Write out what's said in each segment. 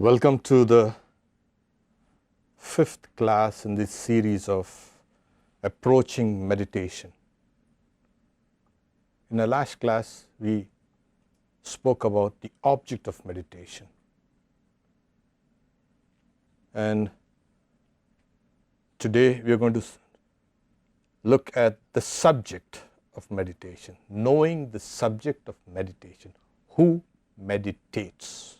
Welcome to the fifth class in this series of approaching meditation. In the last class, we spoke about the object of meditation. And today we are going to look at the subject of meditation, knowing the subject of meditation. Who meditates?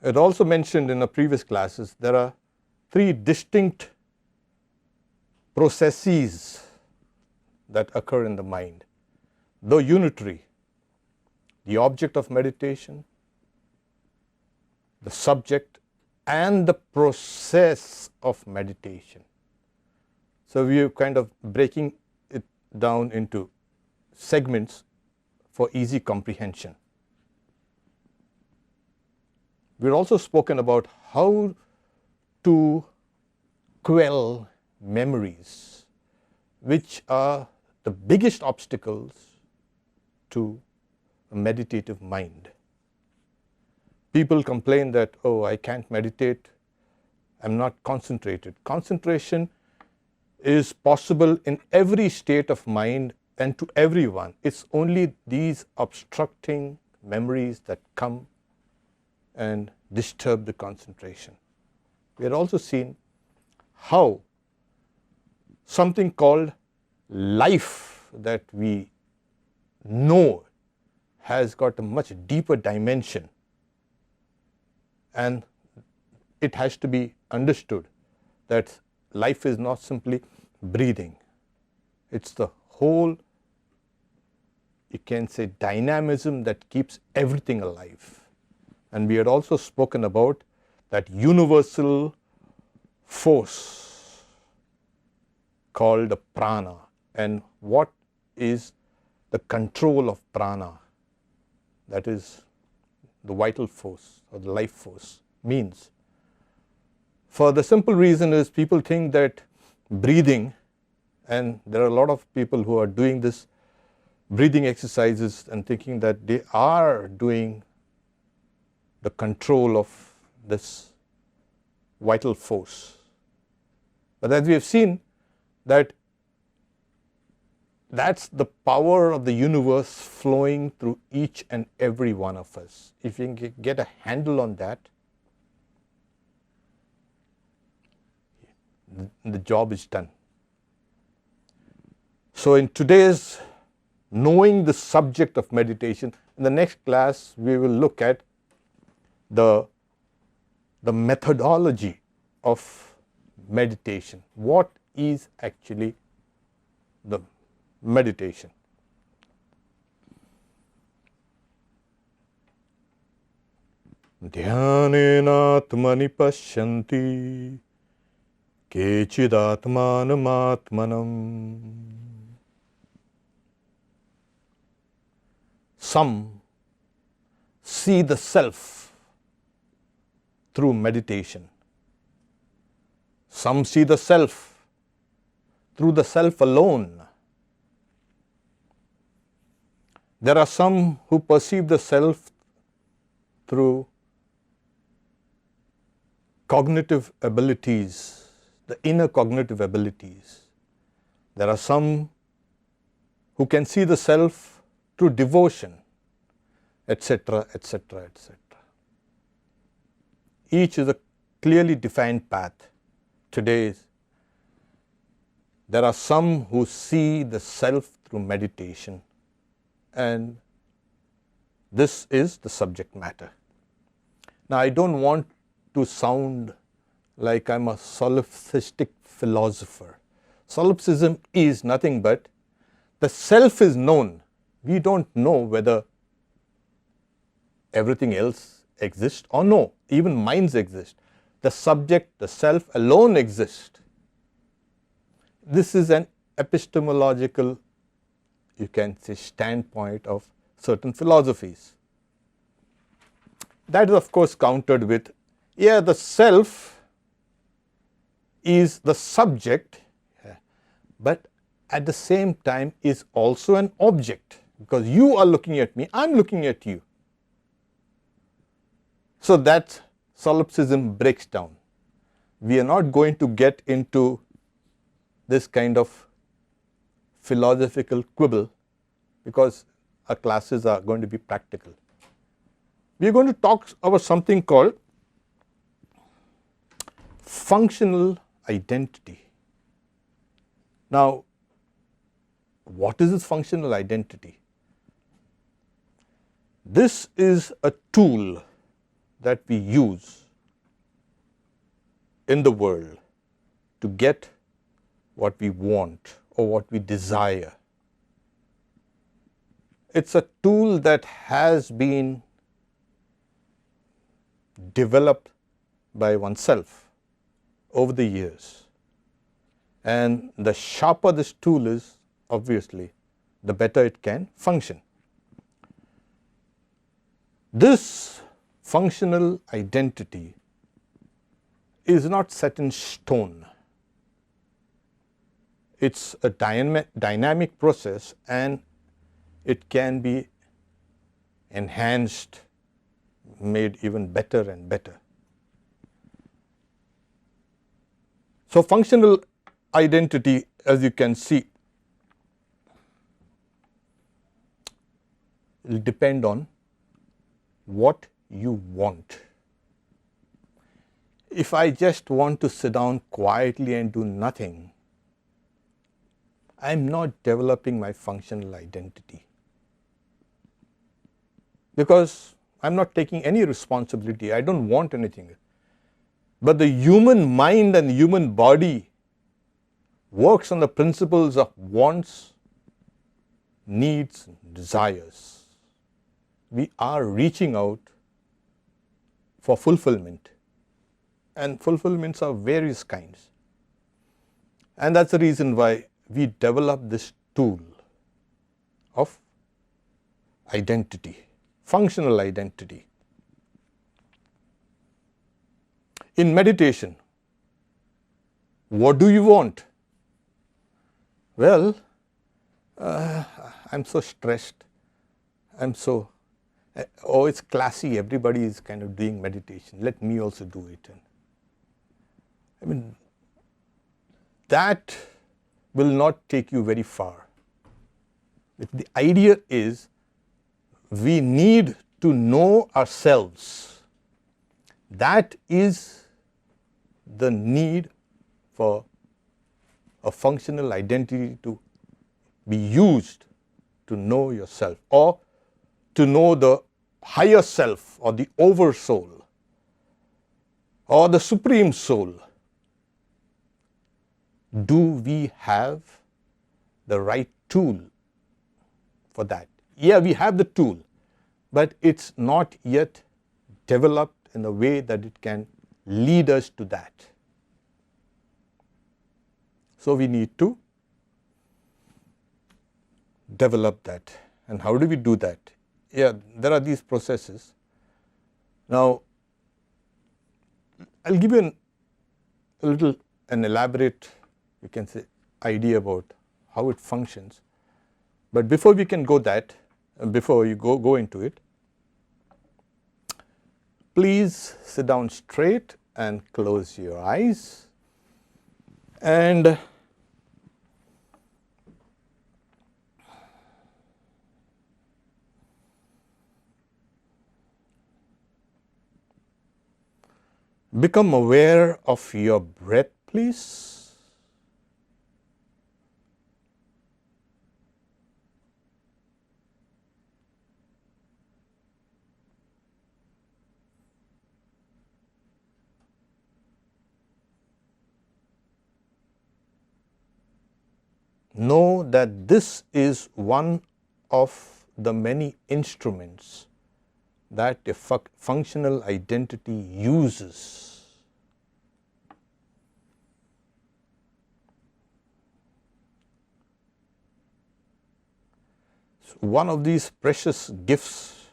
It also mentioned in the previous classes, there are three distinct processes that occur in the mind. Though unitary, the object of meditation, the subject, and the process of meditation. So we are kind of breaking it down into segments for easy comprehension. We've also spoken about how to quell memories, which are the biggest obstacles to a meditative mind. People complain that, oh, I can't meditate, I'm not concentrated. Concentration is possible in every state of mind and to everyone. It's only these obstructing memories that come and disturb the concentration. We had also seen how something called life that we know has got a much deeper dimension, and it has to be understood that life is not simply breathing. It's the whole, you can say, dynamism that keeps everything alive. And we had also spoken about that universal force called the prana, and what is the control of prana, that is the vital force or the life force means. For the simple reason is people think that breathing, and there are a lot of people who are doing this breathing exercises and thinking that they are doing the control of this vital force. But as we have seen, that's the power of the universe flowing through each and every one of us. If you can get a handle on that, the job is done. So in today's knowing the subject of meditation, in the next class we will look at the methodology of meditation. What is actually the meditation? Dhyanena atmani pashyanti kechidatmanam atmanam. Some see the self through meditation. Some see the self through the self alone. There are some who perceive the self through cognitive abilities, the inner cognitive abilities. There are some who can see the self through devotion, etc., etc., etc. Each is a clearly defined path. Today, there are some who see the self through meditation, and this is the subject matter. Now, I don't want to sound like I'm a solipsistic philosopher. Solipsism is nothing but the self is known. We don't know whether everything else exists or no. Even minds exist. The subject, the self alone exists. This is an epistemological, you can say, standpoint of certain philosophies. That is of course countered with, yeah, the self is the subject, but at the same time is also an object, because you are looking at me, I'm looking at you. So that solipsism breaks down. We are not going to get into this kind of philosophical quibble because our classes are going to be practical. We are going to talk about something called functional identity. Now, what is this functional identity? This is a tool that we use in the world to get what we want or what we desire. It's a tool that has been developed by oneself over the years. And the sharper this tool is, obviously, the better it can function. This functional identity is not set in stone. It's a dynamic process, and it can be enhanced, made even better and better. So functional identity, as you can see, will depend on what you want. If I just want to sit down quietly and do nothing, I am not developing my functional identity, because I am not taking any responsibility. I don't want anything. But the human mind and the human body works on the principles of wants, needs, desires. We are reaching out for fulfillment, and fulfillments are various kinds. And that's the reason why we develop this tool of identity, functional identity. In meditation, what do you want? Well, I'm so stressed. Oh, it's classy. Everybody is kind of doing meditation. Let me also do it. I mean, that will not take you very far. The idea is we need to know ourselves. That is the need for a functional identity to be used to know yourself, or to know the higher self, or the oversoul, or the supreme soul. Do we have the right tool for that? Yeah, we have the tool, but it's not yet developed in a way that it can lead us to that. So we need to develop that. And how do we do that? Yeah, there are these processes. Now, I'll give you an elaborate, you can say, idea about how it functions. But before we can go that, before you go into it, please sit down straight and close your eyes, and become aware of your breath, please. Know that this is one of the many instruments that a functional identity uses. So one of these precious gifts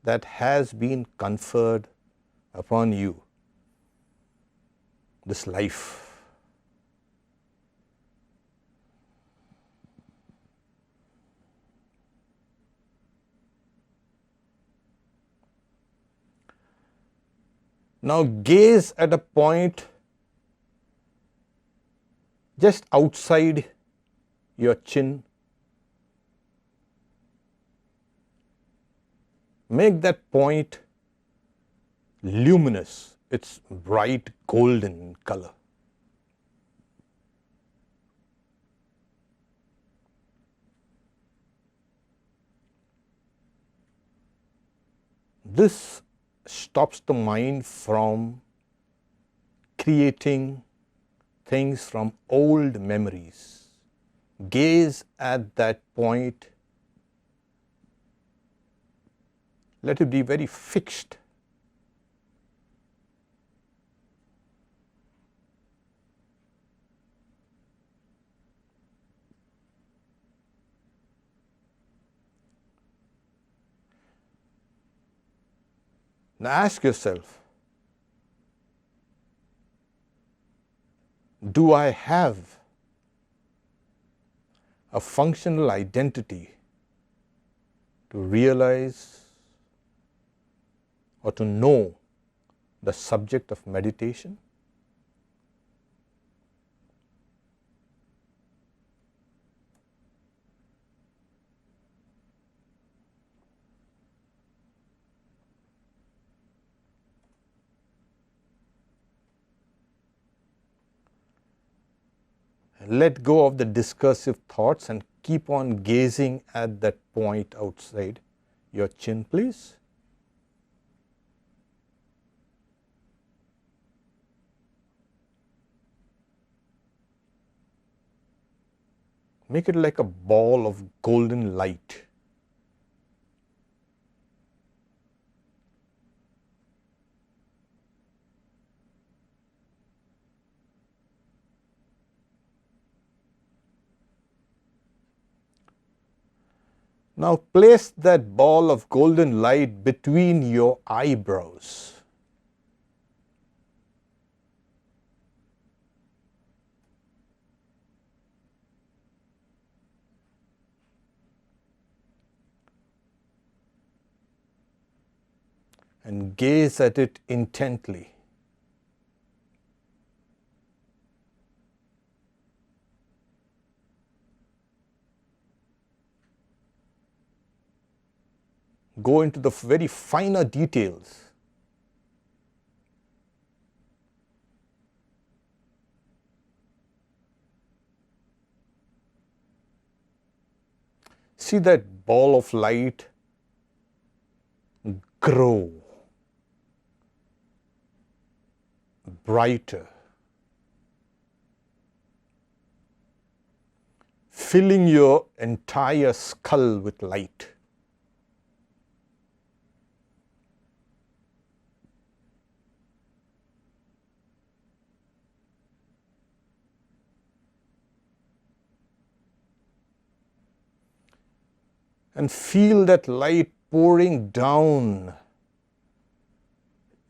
that has been conferred upon you, this life. Now gaze at a point just outside your chin. Make that point luminous. It's bright golden in color. This stops the mind from creating things from old memories. Gaze at that point. Let it be very fixed. Now ask yourself, do I have a functional identity to realize or to know the subject of meditation? Let go of the discursive thoughts and keep on gazing at that point outside your chin, please. Make it like a ball of golden light. Now place that ball of golden light between your eyebrows. And gaze at it intently. Go into the very finer details. See that ball of light grow brighter, filling your entire skull with light. And feel that light pouring down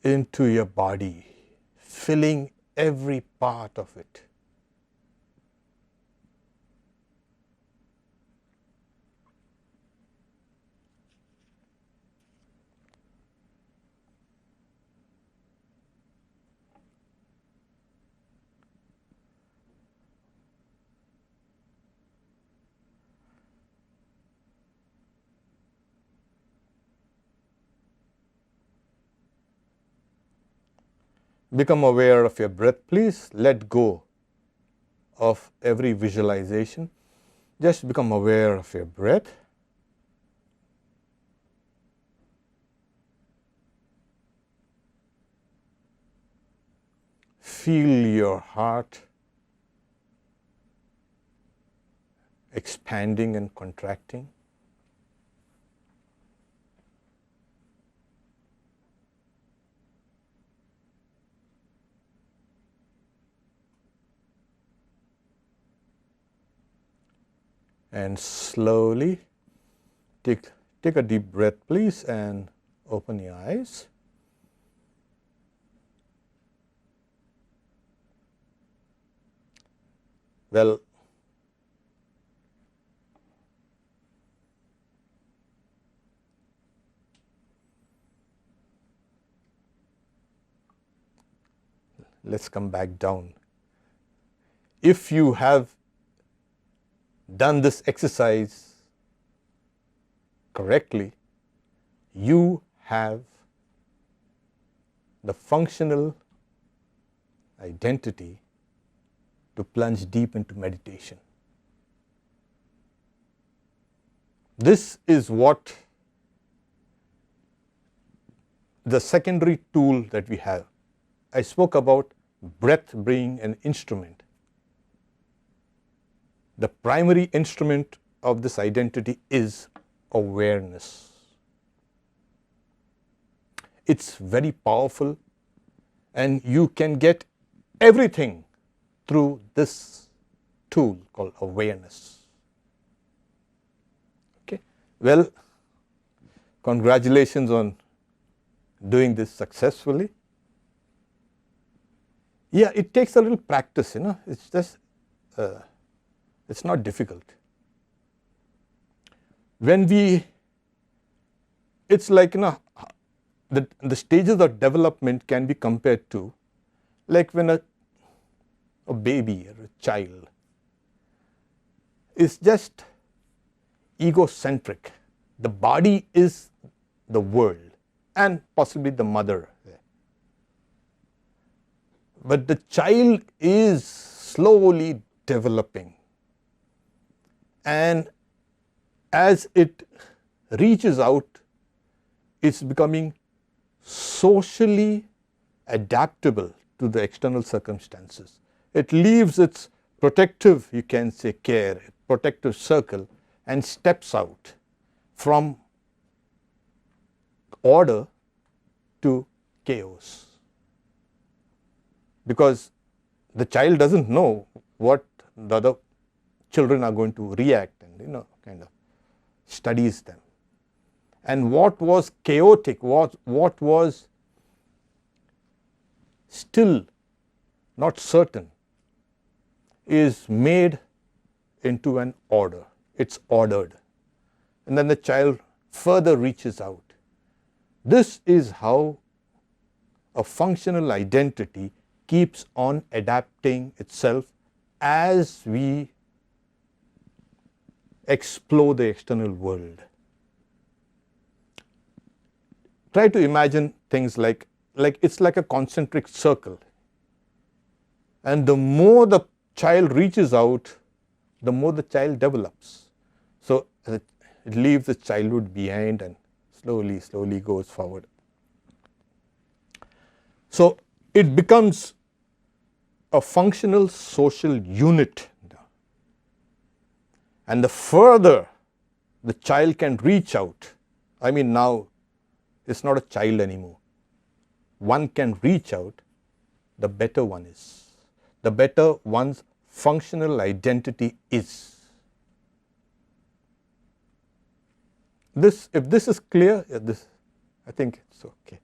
into your body, filling every part of it. Become aware of your breath, please. Let go of every visualization. Just become aware of your breath. Feel your heart expanding and contracting. And slowly take a deep breath, please, and open your eyes. Well, let's come back down. If you have done this exercise correctly, you have the functional identity to plunge deep into meditation. This is what the secondary tool that we have. I spoke about breath being an instrument. The primary instrument of this identity is awareness. It's very powerful, and you can get everything through this tool called awareness. Okay, well, congratulations on doing this successfully. Yeah, it takes a little practice, it's just, it's not difficult. It's like, the stages of development can be compared to like when a baby or a child is just egocentric. The body is the world and possibly the mother. But the child is slowly developing, and as it reaches out, it's becoming socially adaptable to the external circumstances. It leaves its protective, you can say, care, protective circle, and steps out from order to chaos. Because the child doesn't know what the other children are going to react, and kind of studies them. And what was chaotic, what was still not certain, is made into an order. It's ordered. And then the child further reaches out. This is how a functional identity keeps on adapting itself as we explore the external world. Try to imagine things like it's like a concentric circle. And the more the child reaches out, the more the child develops. So it leaves the childhood behind and slowly goes forward. So it becomes a functional social unit. And the further the child can reach out, now it's not a child anymore. One can reach out, the better one is. The better one's functional identity is. If this is clear, I think it's okay.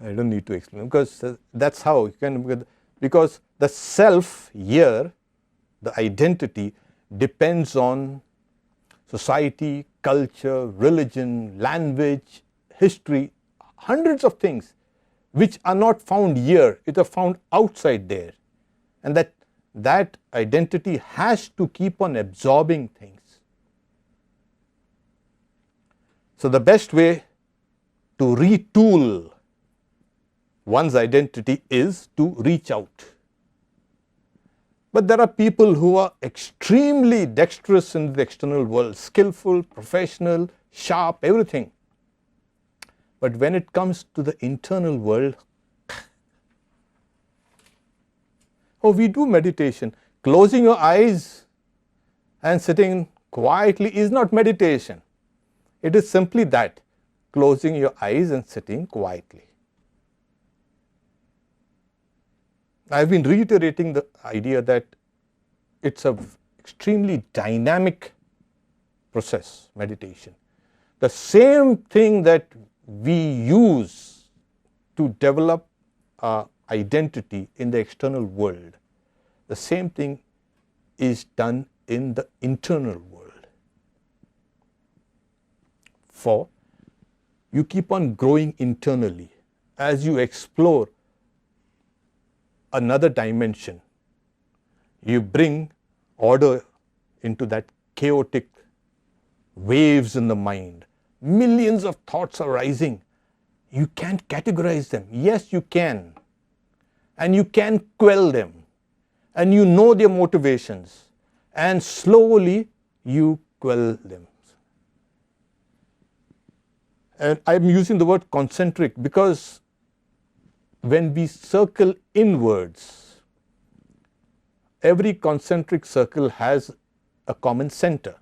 I don't need to explain, because that's how you can, because the self here, the identity, depends on society, culture, religion, language, history, hundreds of things which are not found here, it are found outside there. And that identity has to keep on absorbing things. So the best way to retool one's identity is to reach out. But there are people who are extremely dexterous in the external world, skillful, professional, sharp, everything. But when it comes to the internal world, we do meditation. Closing your eyes and sitting quietly is not meditation. It is simply that, closing your eyes and sitting quietly. I've been reiterating the idea that it's an extremely dynamic process, meditation. The same thing that we use to develop our identity in the external world, the same thing is done in the internal world. For you keep on growing internally as you explore another dimension. You bring order into that chaotic waves in the mind. Millions of thoughts are rising. You can't categorize them. Yes, you can. And you can quell them. And you know their motivations. And slowly you quell them. And I'm using the word concentric because when we circle inwards, every concentric circle has a common center.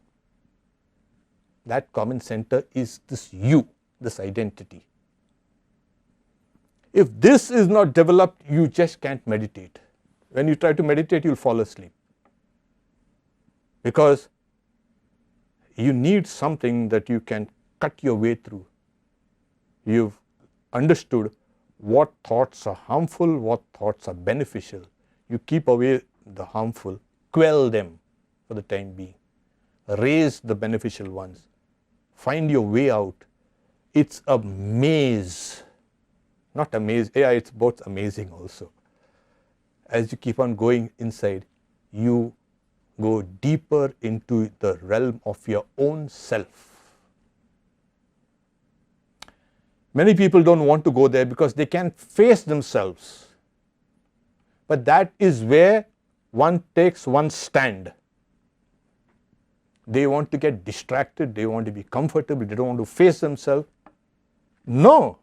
That common center is this you, this identity. If this is not developed, you just can't meditate. When you try to meditate, you'll fall asleep. Because you need something that you can cut your way through. You've understood what thoughts are harmful, what thoughts are beneficial. You keep away the harmful, quell them for the time being. Raise the beneficial ones. Find your way out. It's a maze. Not a maze, yeah, it's both amazing also. As you keep on going inside, you go deeper into the realm of your own self. Many people don't want to go there because they can't face themselves. But that is where one takes one stand. They want to get distracted, they want to be comfortable, they don't want to face themselves. No.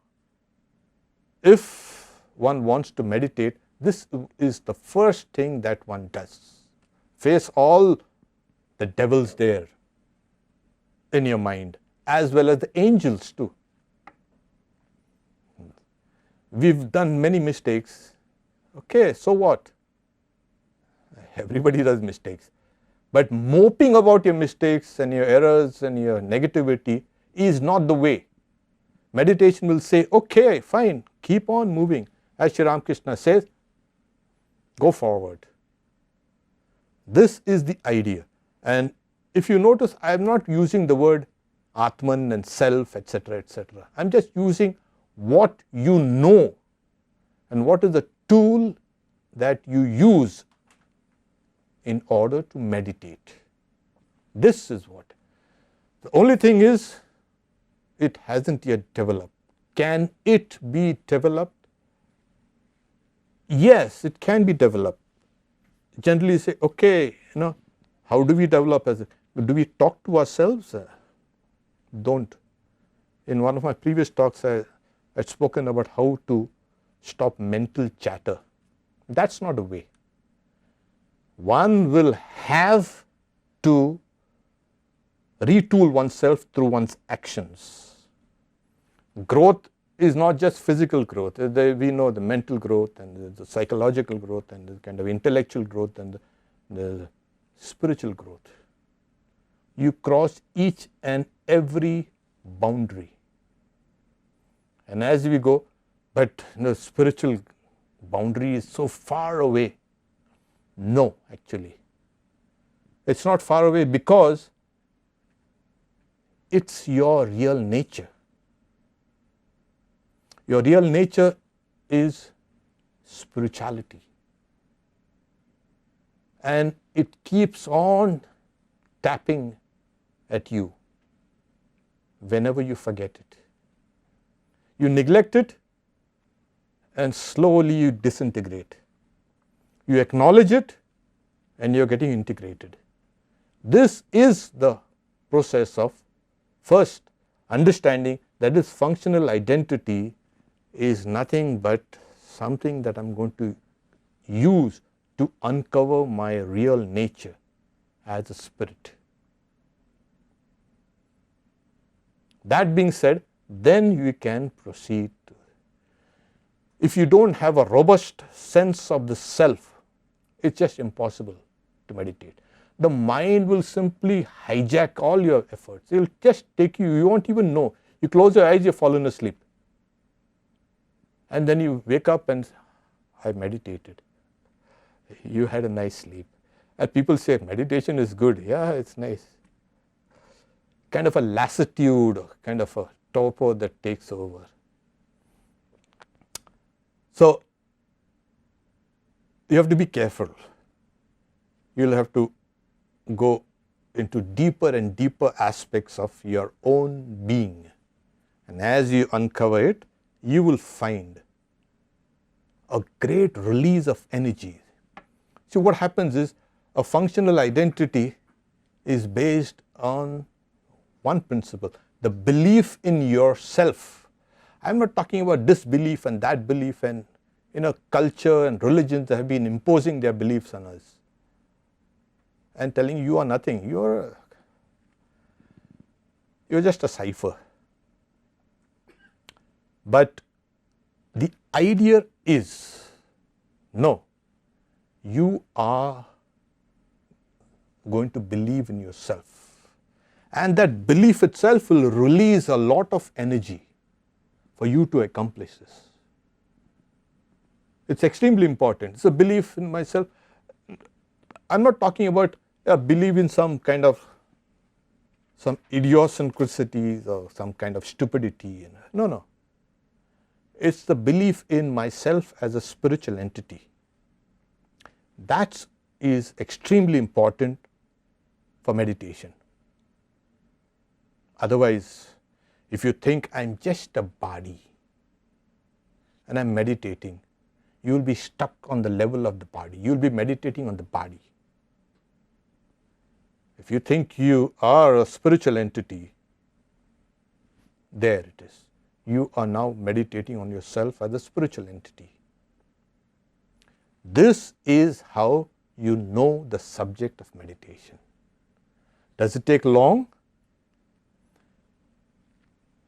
If one wants to meditate, this is the first thing that one does. Face all the devils there in your mind, as well as the angels too. We've done many mistakes. Okay, so what? Everybody does mistakes. But moping about your mistakes and your errors and your negativity is not the way. Meditation will say, okay, fine, keep on moving. As Sri Ramakrishna says, go forward. This is the idea. And if you notice, I am not using the word Atman and self, etc., etc. I am just using what you know and what is the tool that you use in order to meditate. This is what. The only thing is, it hasn't yet developed. Can it be developed? Yes, it can be developed. Generally say, okay, how do we develop as do we talk to ourselves? Don't. In one of my previous talks, I had spoken about how to stop mental chatter. That's not a way. One will have to retool oneself through one's actions. Growth is not just physical growth. We know the mental growth and the psychological growth and the kind of intellectual growth and the spiritual growth. You cross each and every boundary. And as we go, but the spiritual boundary is so far away. No, actually. It's not far away because it's your real nature. Your real nature is spirituality. And it keeps on tapping at you whenever you forget it. You neglect it and slowly you disintegrate. You acknowledge it and you're getting integrated. This is the process of first understanding that this functional identity is nothing but something that I'm going to use to uncover my real nature as a spirit. That being said, then you can proceed to. If you don't have a robust sense of the self, it's just impossible to meditate. The mind will simply hijack all your efforts. It will just take you, you won't even know. You close your eyes, you've fallen asleep. And then you wake up and I meditated. You had a nice sleep. And people say meditation is good. Yeah, it's nice. Kind of a lassitude, kind of a torpor that takes over. So, you have to be careful. You will have to go into deeper and deeper aspects of your own being. And as you uncover it, you will find a great release of energy. See, what happens is a functional identity is based on one principle, the belief in yourself. I am not talking about this belief and that belief and culture and religions that have been imposing their beliefs on us and telling you are nothing, you're just a cipher. But the idea is, no, you are going to believe in yourself, and that belief itself will release a lot of energy for you to accomplish this. It's extremely important. It's a belief in myself. I'm not talking about a belief in some kind of some idiosyncrasies or some kind of stupidity. No, no. It's the belief in myself as a spiritual entity. That is extremely important for meditation. Otherwise, if you think I'm just a body and I'm meditating, you will be stuck on the level of the body. You will be meditating on the body. If you think you are a spiritual entity, there it is. You are now meditating on yourself as a spiritual entity. This is how you know the subject of meditation. Does it take long?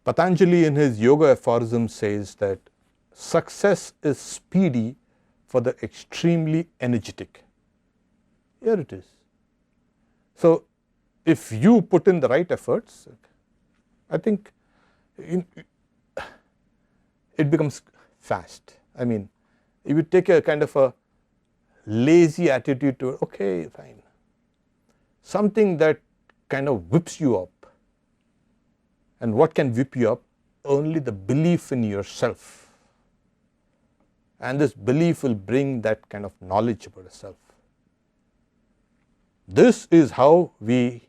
Patanjali in his yoga aphorism says that success is speedy for the extremely energetic. Here it is. So, if you put in the right efforts, I think it becomes fast. I mean, if you take a kind of a lazy attitude to, okay, fine, something that kind of whips you up. And what can whip you up? Only the belief in yourself. And this belief will bring that kind of knowledge about yourself. This is how we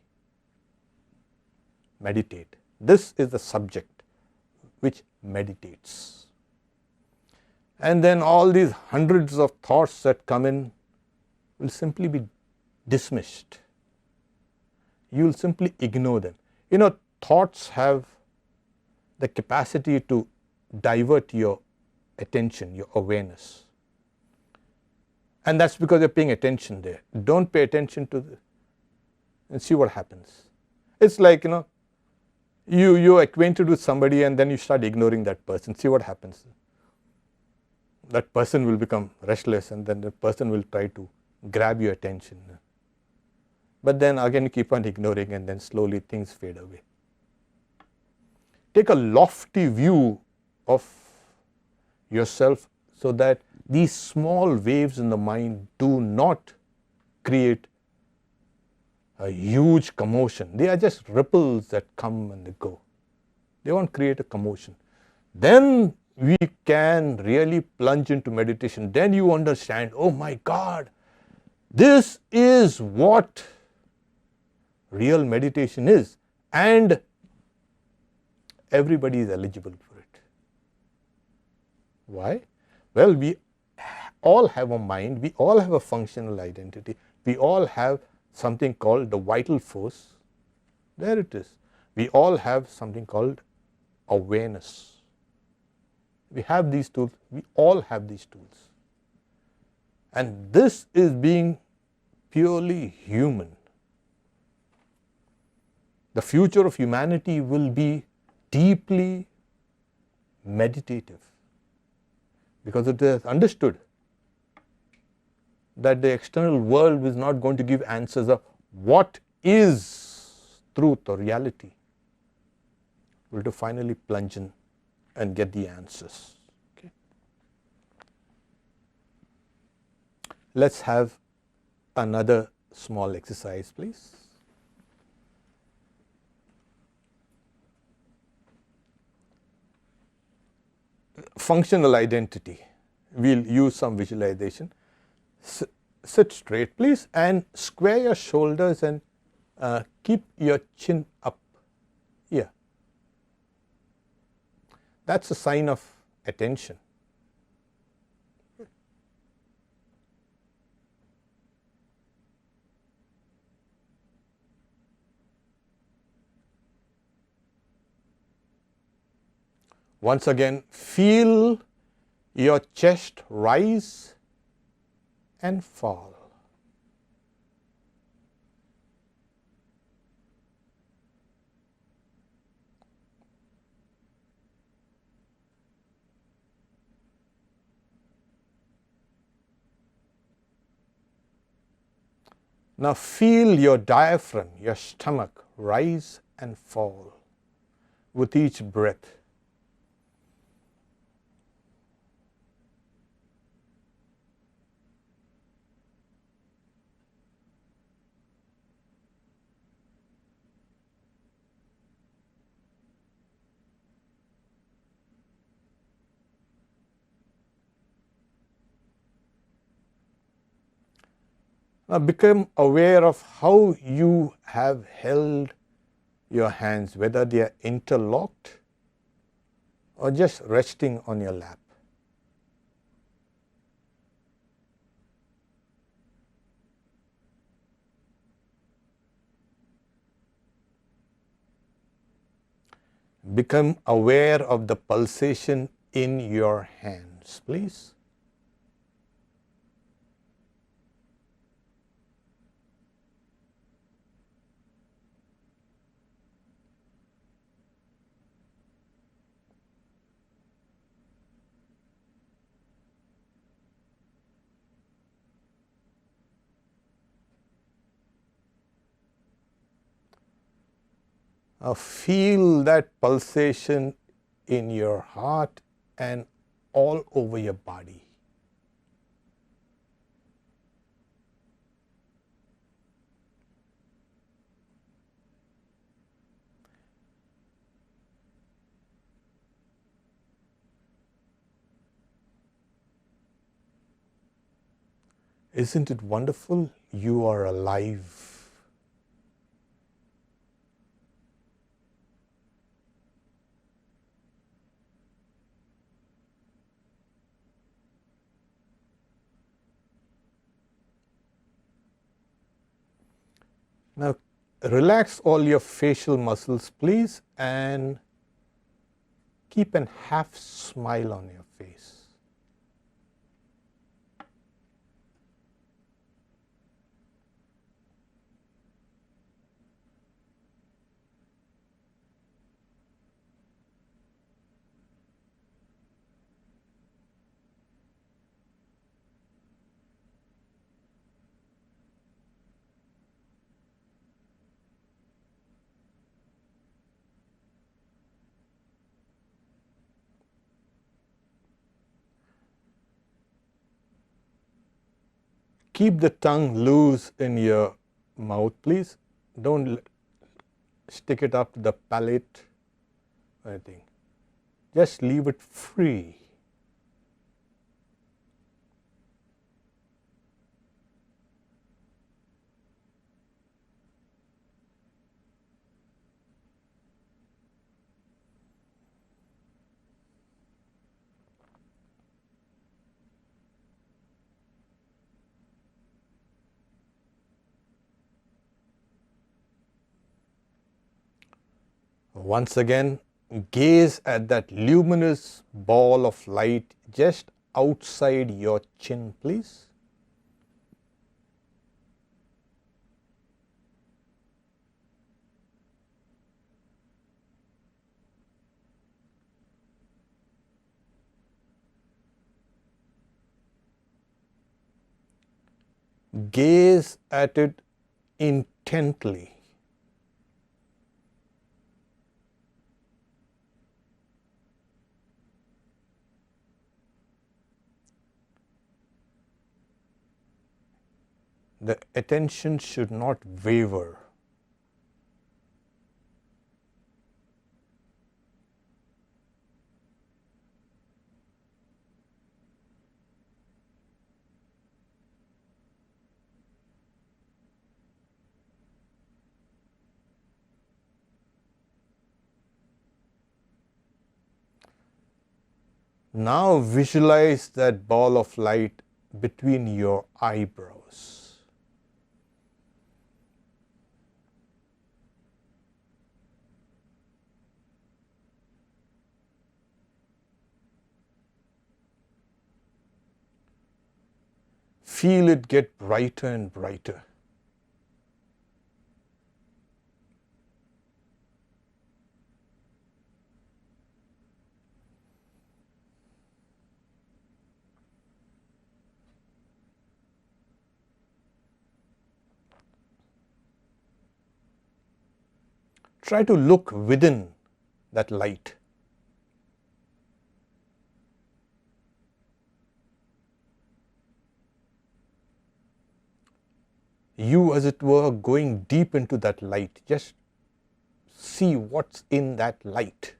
meditate. This is the subject which meditates. And then all these hundreds of thoughts that come in will simply be dismissed. You will simply ignore them. Thoughts have the capacity to divert your attention, your awareness. And that's because you're paying attention there. Don't pay attention to this and see what happens. It's like, you're acquainted with somebody and then you start ignoring that person. See what happens. That person will become restless and then the person will try to grab your attention. But then again you keep on ignoring and then slowly things fade away. Take a lofty view of yourself so that these small waves in the mind do not create a huge commotion. They are just ripples that come and they go. They won't create a commotion. Then we can really plunge into meditation. Then you understand, oh my God, this is what real meditation is. And everybody is eligible for it. Why? Well, we all have a mind, we all have a functional identity, we all have something called the vital force. There it is. We all have something called awareness. We have these tools, we all have these tools. And this is being purely human. The future of humanity will be deeply meditative because it is understood that the external world is not going to give answers of what is truth or reality. We have to finally plunge in and get the answers. Okay. Let's have another small exercise, please. Functional identity. We'll use some visualization. Sit straight, please, and square your shoulders and keep your chin up here. That's a sign of attention. Once again, feel your chest rise and fall. Now feel your diaphragm, your stomach rise and fall with each breath. Now become aware of how you have held your hands, whether they are interlocked or just resting on your lap. Become aware of the pulsation in your hands, please. Feel that pulsation in your heart and all over your body. Isn't it wonderful? You are alive. Now relax all your facial muscles, please, and keep a half smile on your face. Keep the tongue loose in your mouth, please. Don't stick it up to the palate or anything. Just leave it free. Once again, gaze at that luminous ball of light just outside your chin, please. Gaze at it intently. The attention should not waver. Now visualize that ball of light between your eyebrows. Feel it get brighter and brighter. Try to look within that light. You, as it were, going deep into that light. Just see what's in that light.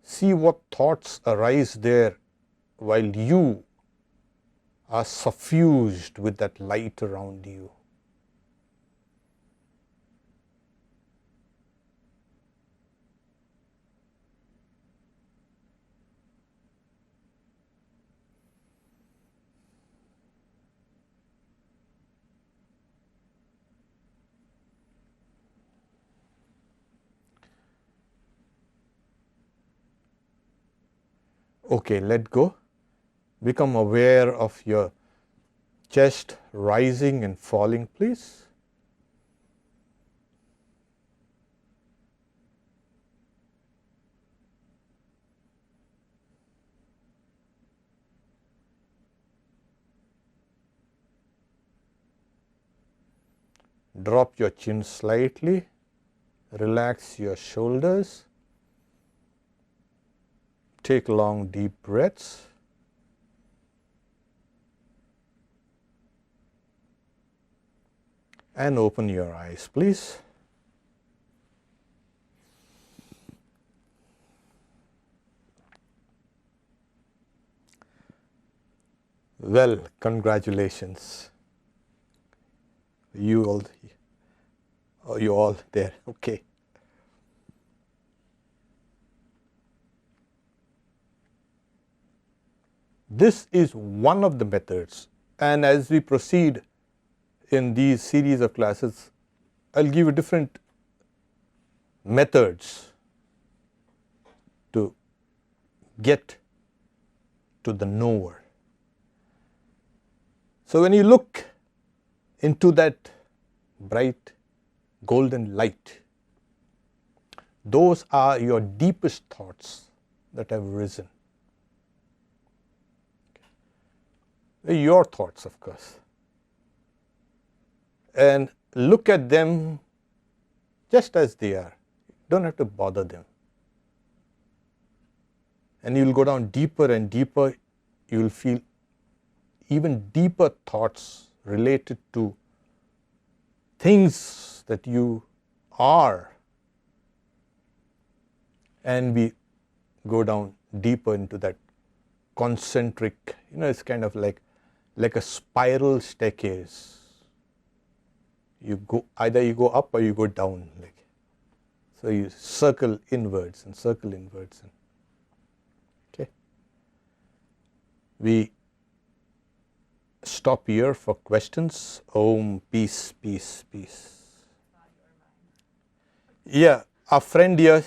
See what thoughts arise there while you are suffused with that light around you. Okay, let go. Become aware of your chest rising and falling, please. Drop your chin slightly. Relax your shoulders. Take long, deep breaths. And open your eyes, please. Well, congratulations. You all there, okay. This is one of the methods, and as we proceed in these series of classes, I'll give you different methods to get to the knower. So when you look into that bright golden light, those are your deepest thoughts that have risen. Your thoughts, of course. And look at them just as they are. Don't have to bother them. And you will go down deeper and deeper. You will feel even deeper thoughts related to things that you are. And we go down deeper into that concentric, it's kind of like a spiral staircase. Either you go up or you go down. So you circle inwards and circle inwards. Okay. We stop here for questions. Om, peace, peace, peace. Yeah, our friend here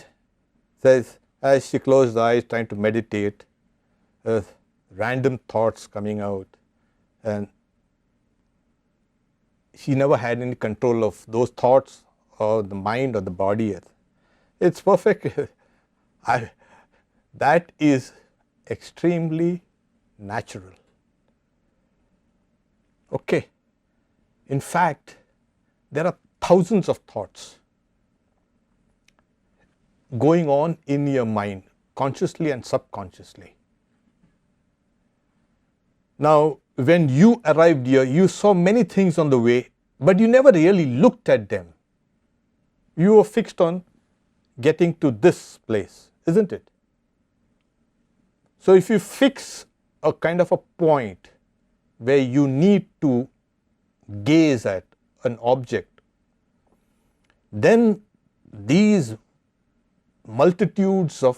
says, as she closed the eyes trying to meditate, random thoughts coming out, and she never had any control of those thoughts or the mind or the body yet. It's perfect. That is extremely natural. Okay. In fact, there are thousands of thoughts going on in your mind, consciously and subconsciously. Now, when you arrived here, you saw many things on the way, but you never really looked at them. You are fixed on getting to this place, isn't it? So if you fix a kind of a point where you need to gaze at an object, then these multitudes of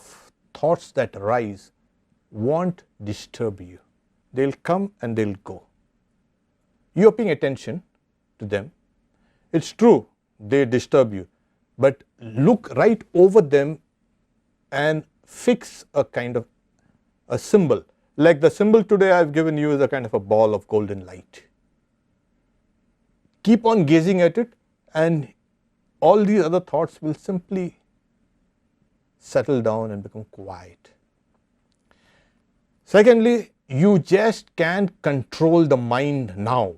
thoughts that arise won't disturb you. They'll come and they'll go. You're paying attention to them. It's true, they disturb you, but look right over them and fix a kind of a symbol. Like the symbol today I've given you is a kind of a ball of golden light. Keep on gazing at it, and all these other thoughts will simply settle down and become quiet. Secondly, you just can't control the mind now.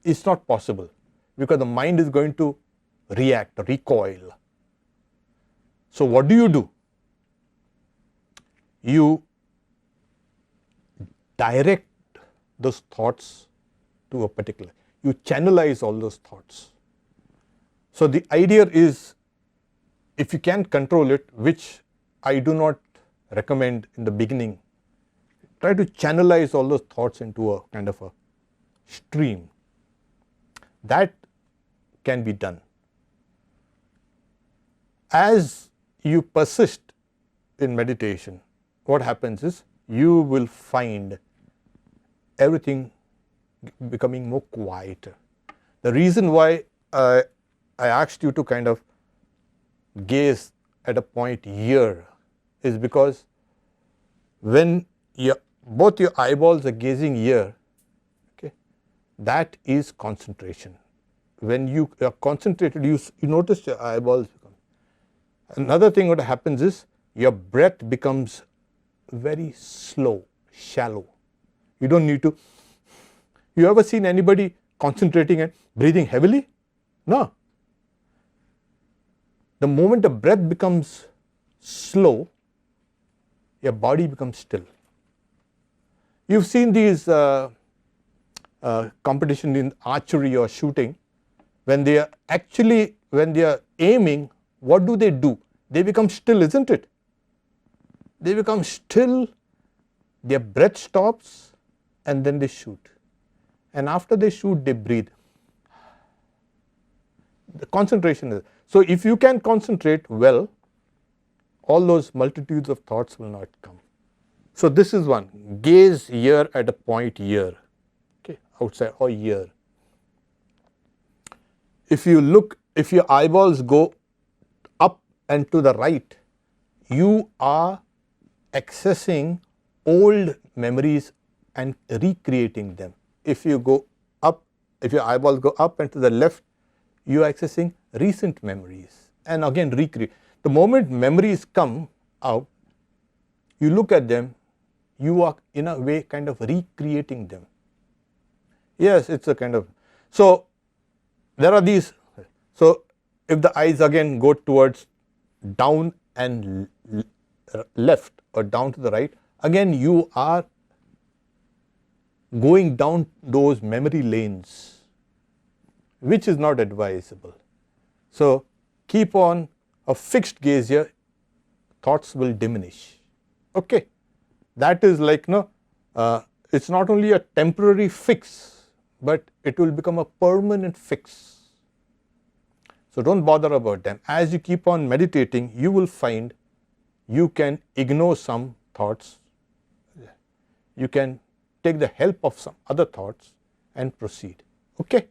It's not possible, because the mind is going to react, recoil. So what do? You direct those thoughts to a particular, you channelize all those thoughts. So the idea is, if you can control it, which I do not recommend in the beginning, try to channelize all those thoughts into a kind of a stream. That can be done. As you persist in meditation, what happens is you will find everything becoming more quieter. The reason why I asked you to kind of gaze at a point here is because when both your eyeballs are gazing here, okay, that is concentration. When you are concentrated, you notice your eyeballs become. Another thing what happens is your breath becomes very slow, shallow. You don't need to. You ever seen anybody concentrating and breathing heavily? No. The moment the breath becomes slow, your body becomes still. You've seen these competition in archery or shooting. When they are aiming, what do? They become still, isn't it? They become still, their breath stops, and then they shoot. And after they shoot, they breathe. The concentration is. So if you can concentrate well, all those multitudes of thoughts will not come. So this is one. Gaze here at a point here, okay, outside or here. If your eyeballs go up and to the right, you are accessing old memories and recreating them. If you go up, if your eyeballs go up and to the left, you are accessing recent memories and again recreate. The moment memories come out, you look at them, you are in a way kind of recreating them. Yes, it's a kind of, so there are these, so if the eyes again go towards down and left or down to the right, again you are going down those memory lanes, which is not advisable. So keep on a fixed gaze here, thoughts will diminish. Okay, that is like, it's not only a temporary fix, but it will become a permanent fix. So don't bother about them. As you keep on meditating, you will find you can ignore some thoughts, you can take the help of some other thoughts and proceed. Okay.